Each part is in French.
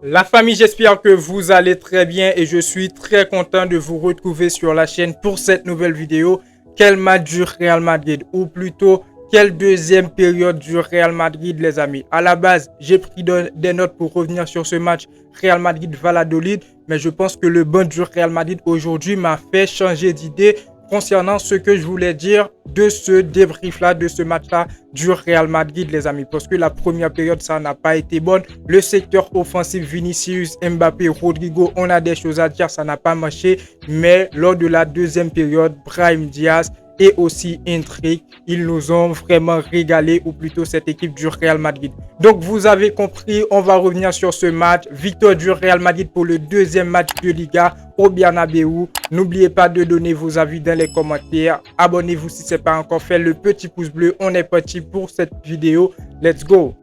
La famille, j'espère que vous allez très bien et je suis très content de vous retrouver sur la chaîne pour cette nouvelle vidéo. Quel match du Real Madrid ou plutôt quelle deuxième période du Real Madrid les amis. À la base, j'ai pris des notes pour revenir sur ce match Real Madrid-Valladolid, mais je pense que le banc du Real Madrid aujourd'hui m'a fait changer d'idée concernant ce que je voulais dire de ce débrief-là, de ce match-là du Real Madrid, les amis. Parce que la première période, ça n'a pas été bonne. Le secteur offensif, Vinicius, Mbappé, Rodrigo, on a des choses à dire, ça n'a pas marché. Mais lors de la deuxième période, Brahim Diaz et aussi Endrick, ils nous ont vraiment régalé, ou plutôt cette équipe du Real Madrid. Donc vous avez compris, on va revenir sur ce match. Victoire du Real Madrid pour le deuxième match de Liga au Bernabeu. N'oubliez pas de donner vos avis dans les commentaires. Abonnez-vous si ce n'est pas encore fait. Le petit pouce bleu, on est parti pour cette vidéo. Let's go!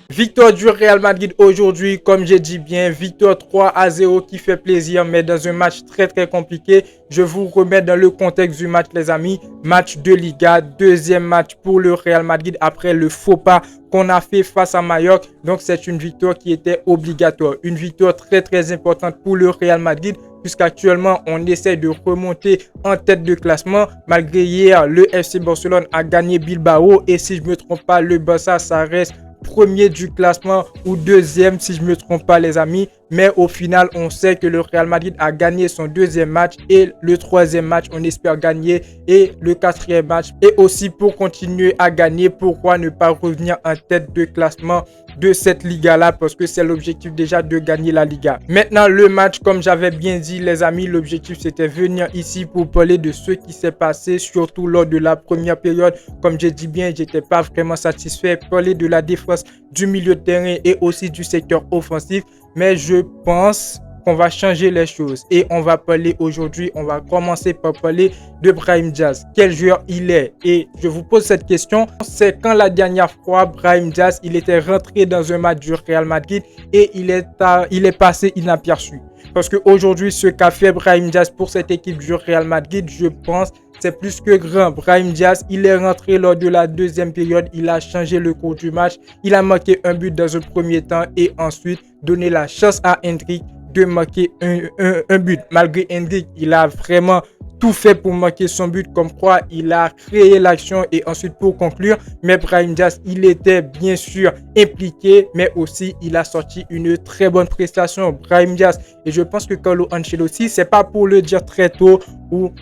Victoire du Real Madrid aujourd'hui, comme j'ai dit bien, victoire 3-0 qui fait plaisir, mais dans un match très compliqué. Je vous remets dans le contexte du match les amis. Match de Liga, deuxième match pour le Real Madrid après le faux pas qu'on a fait face à Mallorca. Donc c'est une victoire qui était obligatoire. Une victoire très importante pour le Real Madrid, puisqu'actuellement on essaie de remonter en tête de classement. Malgré hier, le FC Barcelone a gagné Bilbao et si je ne me trompe pas, le Barça ça reste premier du classement ou deuxième si je ne me trompe pas les amis. Mais au final, on sait que le Real Madrid a gagné son deuxième match et le troisième match, on espère gagner et le quatrième match. Et aussi pour continuer à gagner, pourquoi ne pas revenir en tête de classement de cette Liga-là parce que c'est l'objectif déjà de gagner la Liga. Maintenant, le match, comme j'avais bien dit les amis, l'objectif c'était venir ici pour parler de ce qui s'est passé, surtout lors de la première période. Comme j'ai dit bien, j'étais pas vraiment satisfait. Parler de la défense, du milieu de terrain et aussi du secteur offensif. Mais je pense qu'on va changer les choses et on va parler aujourd'hui, on va commencer par parler de Brahim Diaz. Quel joueur il est? Et je vous pose cette question, c'est quand la dernière fois Brahim Diaz, il était rentré dans un match du Real Madrid et il est passé inaperçu. Parce qu'aujourd'hui, ce qu'a fait Brahim Diaz pour cette équipe du Real Madrid, je pense c'est plus que grand. Brahim Diaz, il est rentré lors de la deuxième période. Il a changé le cours du match. Il a marqué un but dans un premier temps et ensuite donné la chance à Endrick de marquer un but. Malgré Endrick, il a vraiment tout fait pour marquer son but, comme quoi il a créé l'action et ensuite pour conclure. Mais Brahim Diaz, il était bien sûr impliqué, mais aussi il a sorti une très bonne prestation. Brahim Diaz, et je pense que Carlo Ancelotti, c'est pas pour le dire très tôt,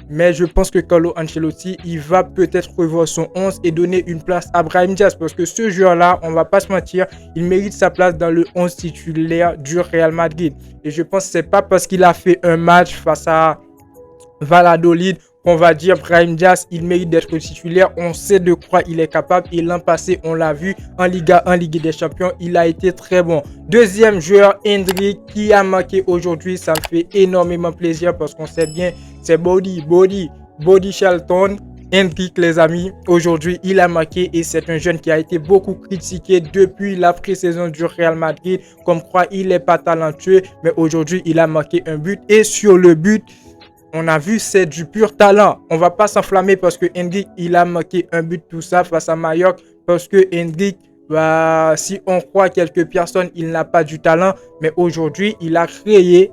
mais je pense que Carlo Ancelotti, il va peut-être revoir son 11 et donner une place à Brahim Diaz parce que ce joueur-là, on va pas se mentir, il mérite sa place dans le 11 titulaire du Real Madrid. Et je pense que c'est pas parce qu'il a fait un match face à Valladolid on va dire Brahim Diaz, il mérite d'être titulaire. On sait de quoi il est capable. Et l'an passé, on l'a vu en Liga 1, Ligue des Champions, il a été très bon. Deuxième joueur, Endrick, qui a marqué aujourd'hui. Ça me fait énormément plaisir parce qu'on sait bien, c'est Body Charlton. Endrick, les amis, aujourd'hui, il a marqué et c'est un jeune qui a été beaucoup critiqué depuis la pré-saison du Real Madrid. Comme quoi, il n'est pas talentueux, mais aujourd'hui, il a marqué un but. Et sur le but, on a vu, c'est du pur talent. On va pas s'enflammer parce que Endrick, il a marqué un but tout ça face à Mallorca. Parce que Endrick, si on croit quelques personnes, il n'a pas du talent. Mais aujourd'hui, il a créé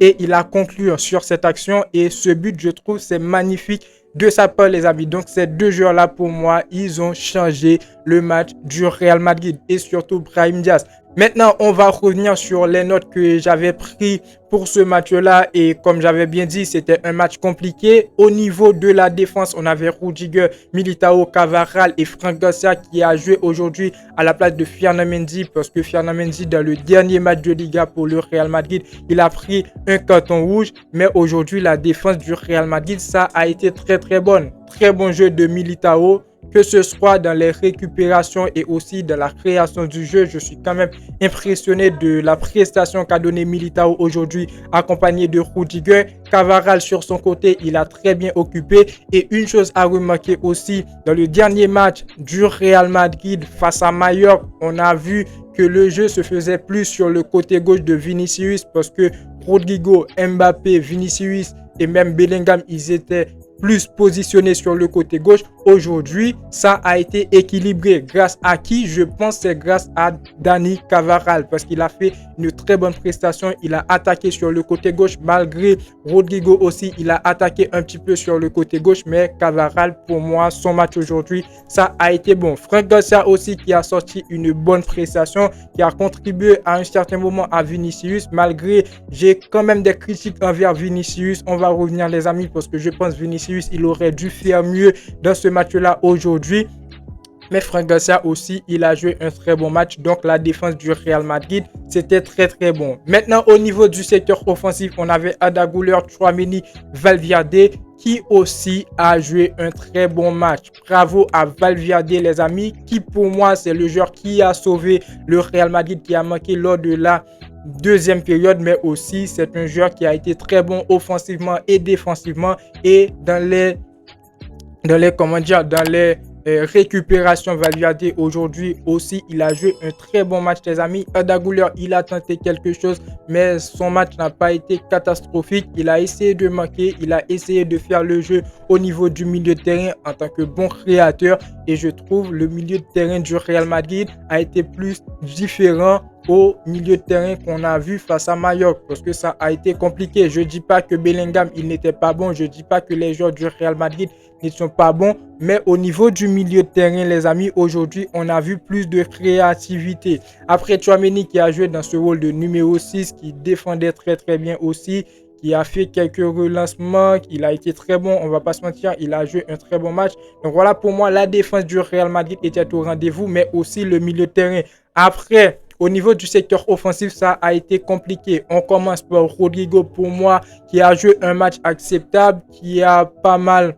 et il a conclu sur cette action. Et ce but, je trouve, c'est magnifique de sa part, les amis. Donc, ces deux joueurs-là, pour moi, ils ont changé le match du Real Madrid et surtout Brahim Diaz. Maintenant, on va revenir sur les notes que j'avais prises pour ce match-là. Et comme j'avais bien dit, c'était un match compliqué. Au niveau de la défense, on avait Rudiger, Militao, Cavaral et Franck Garcia qui a joué aujourd'hui à la place de Fernand Mendy. Parce que Fernand Mendy, dans le dernier match de Liga pour le Real Madrid, il a pris un carton rouge. Mais aujourd'hui, la défense du Real Madrid, ça a été très bonne. Très bon jeu de Militao. Que ce soit dans les récupérations et aussi dans la création du jeu, je suis quand même impressionné de la prestation qu'a donné Militao aujourd'hui, accompagné de Rudiger. Cavaral sur son côté, il a très bien occupé. Et une chose à remarquer aussi, dans le dernier match du Real Madrid face à Mallorca, on a vu que le jeu se faisait plus sur le côté gauche de Vinicius parce que Rodrigo, Mbappé, Vinicius et même Bellingham, ils étaient plus positionnés sur le côté gauche. aujourd'hui, ça a été équilibré. Grâce à qui? Je pense c'est grâce à Dani Carvajal parce qu'il a fait une très bonne prestation. Il a attaqué sur le côté gauche malgré Rodrygo aussi. Il a attaqué un petit peu sur le côté gauche, mais Carvajal, pour moi, son match aujourd'hui, ça a été bon. Franck Garcia aussi qui a sorti une bonne prestation, qui a contribué à un certain moment à Vinicius. Malgré, j'ai quand même des critiques envers Vinicius. On va revenir les amis parce que je pense Vinicius, il aurait dû faire mieux dans ce match-là aujourd'hui. Mais Franck Garcia aussi, il a joué un très bon match. Donc, la défense du Real Madrid, c'était très, très bon. Maintenant, au niveau du secteur offensif, on avait Arda Güler, Tchouaméni, Valverde qui aussi a joué un très bon match. Bravo à Valverde, les amis, qui pour moi, c'est le joueur qui a sauvé le Real Madrid, qui a manqué lors de la deuxième période, mais aussi c'est un joueur qui a été très bon offensivement et défensivement et dans les récupération. Valverde aujourd'hui aussi, il a joué un très bon match les amis. Arda Güler, il a tenté quelque chose, mais son match n'a pas été catastrophique. Il a essayé de marquer, il a essayé de faire le jeu au niveau du milieu de terrain en tant que bon créateur, et je trouve le milieu de terrain du Real Madrid a été plus différent au milieu de terrain qu'on a vu face à Mallorca parce que ça a été compliqué. Je dis pas que Bellingham il n'était pas bon, je dis pas que les joueurs du Real Madrid ne sont pas bons, mais au niveau du milieu de terrain les amis, aujourd'hui on a vu plus de créativité. Après Tchouaméni qui a joué dans ce rôle de numéro 6, qui défendait très très bien aussi, qui a fait quelques relancements, il a été très bon, on va pas se mentir, il a joué un très bon match. Donc voilà, pour moi la défense du Real Madrid était au rendez-vous, mais aussi le milieu de terrain. Après, au niveau du secteur offensif, ça a été compliqué. On commence par Rodrygo pour moi qui a joué un match acceptable, qui a pas mal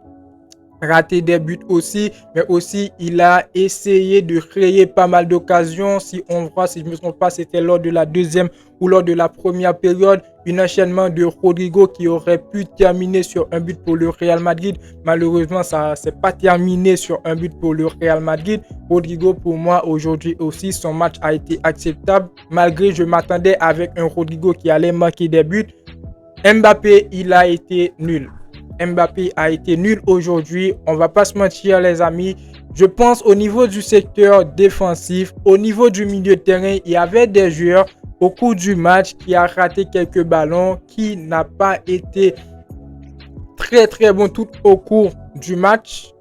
raté des buts aussi, mais aussi il a essayé de créer pas mal d'occasions. Si on voit, si je ne me trompe pas, c'était lors de la deuxième ou lors de la première période, un enchaînement de Rodrygo qui aurait pu terminer sur un but pour le Real Madrid. Malheureusement, ça ne s'est pas terminé sur un but pour le Real Madrid. Rodrygo, pour moi, aujourd'hui aussi, son match a été acceptable, malgré je m'attendais avec un Rodrygo qui allait marquer des buts. Mbappé, il a été nul. Mbappé a été nul aujourd'hui. On va pas se mentir les amis. Je pense au niveau du secteur défensif, au niveau du milieu de terrain, il y avait des joueurs au cours du match qui a raté quelques ballons, qui n'a pas été très très bon tout au cours du match.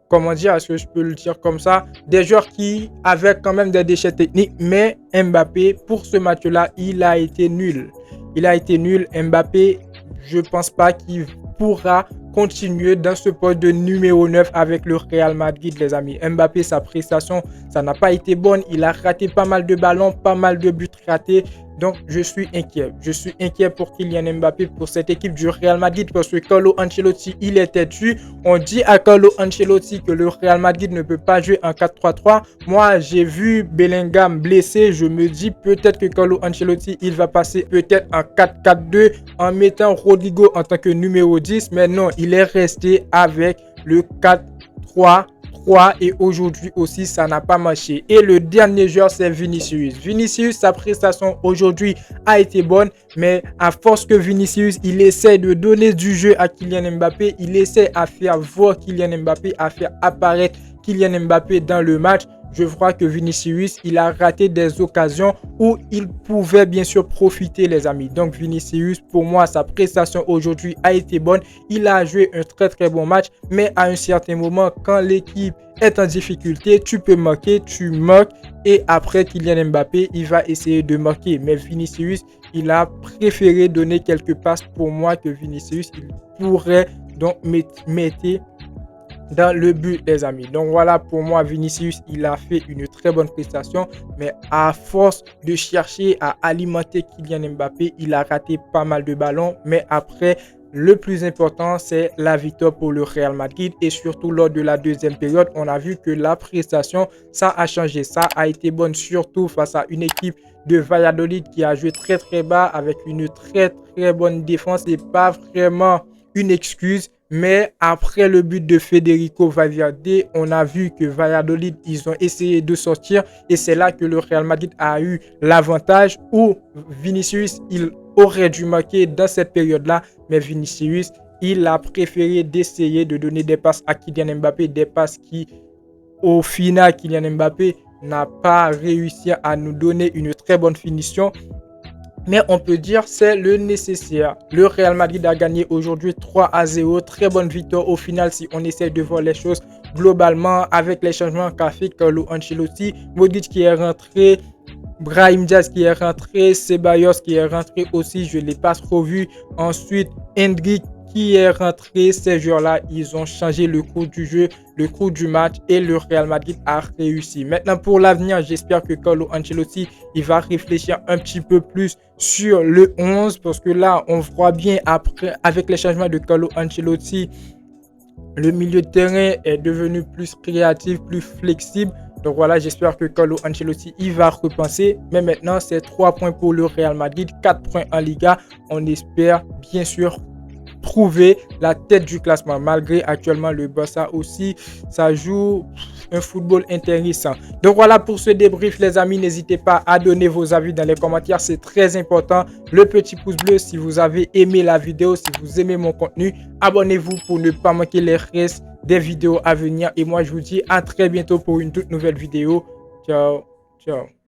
Comment dire, est-ce que je peux le dire comme ça? Des joueurs qui avaient quand même des déchets techniques, mais Mbappé, pour ce match-là, il a été nul. Il a été nul. Mbappé, je pense pas qu'il pourra continuer dans ce poste de numéro 9 avec le Real Madrid les amis. Mbappé, sa prestation, ça n'a pas été bonne. Il a raté pas mal de ballons, pas mal de buts ratés. Donc, je suis inquiet. Je suis inquiet pour Kylian Mbappé, pour cette équipe du Real Madrid, parce que Carlo Ancelotti, il est têtu. On dit à Carlo Ancelotti que le Real Madrid ne peut pas jouer en 4-3-3. Moi, j'ai vu Bellingham blessé. Je me dis peut-être que Carlo Ancelotti, il va passer peut-être en 4-4-2 en mettant Rodrygo en tant que numéro 10. Mais non, il est resté avec le 4-3-3. Et aujourd'hui aussi ça n'a pas marché. Et le dernier joueur c'est Vinicius. Vinicius, sa prestation aujourd'hui a été bonne, mais à force que Vinicius il essaie de donner du jeu à Kylian Mbappé, il essaie à faire voir Kylian Mbappé, à faire apparaître Kylian Mbappé dans le match. Je crois que Vinicius, il a raté des occasions où il pouvait bien sûr profiter les amis. Donc Vinicius, pour moi, sa prestation aujourd'hui a été bonne. Il a joué un très très bon match, mais à un certain moment, quand l'équipe est en difficulté, tu peux marquer, tu marques, et après Kylian Mbappé, il va essayer de marquer. Mais Vinicius, il a préféré donner quelques passes pour moi que Vinicius, il pourrait donc mettre dans le but les amis. Donc voilà, pour moi Vinicius il a fait une très bonne prestation, mais à force de chercher à alimenter Kylian Mbappé, il a raté pas mal de ballons. Mais après, le plus important c'est la victoire pour le Real Madrid, et surtout lors de la deuxième période, on a vu que la prestation ça a changé, ça a été bonne, surtout face à une équipe de Valladolid qui a joué très très bas avec une très très bonne défense. C'est pas vraiment une excuse, mais après le but de Federico Valverde, on a vu que Valladolid, ils ont essayé de sortir, et c'est là que le Real Madrid a eu l'avantage, où Vinicius, il aurait dû marquer dans cette période-là, mais Vinicius, il a préféré d'essayer de donner des passes à Kylian Mbappé, des passes qui, au final, Kylian Mbappé n'a pas réussi à nous donner une très bonne finition. Mais on peut dire c'est le nécessaire. Le Real Madrid a gagné aujourd'hui 3-0. Très bonne victoire au final si on essaie de voir les choses globalement avec les changements qu'a fait Carlo Ancelotti. Modric qui est rentré, Brahim Diaz qui est rentré, Ceballos qui est rentré aussi, je ne l'ai pas trop vu. Ensuite, Hendrick qui est rentré. Ces joueurs-là, ils ont changé le cours du jeu, le cours du match et le Real Madrid a réussi. Maintenant, pour l'avenir, j'espère que Carlo Ancelotti, il va réfléchir un petit peu plus sur le 11 parce que là, on voit bien après, avec les changements de Carlo Ancelotti, le milieu de terrain est devenu plus créatif, plus flexible. Donc voilà, j'espère que Carlo Ancelotti il va repenser. Mais maintenant, c'est 3 points pour le Real Madrid, 4 points en Liga. On espère bien sûr trouver la tête du classement. Malgré actuellement le Barça aussi, ça joue un football intéressant. Donc voilà pour ce débrief les amis. N'hésitez pas à donner vos avis dans les commentaires. C'est très important. Le petit pouce bleu si vous avez aimé la vidéo, si vous aimez mon contenu. Abonnez-vous pour ne pas manquer les restes des vidéos à venir. Et moi je vous dis à très bientôt pour une toute nouvelle vidéo. Ciao, ciao.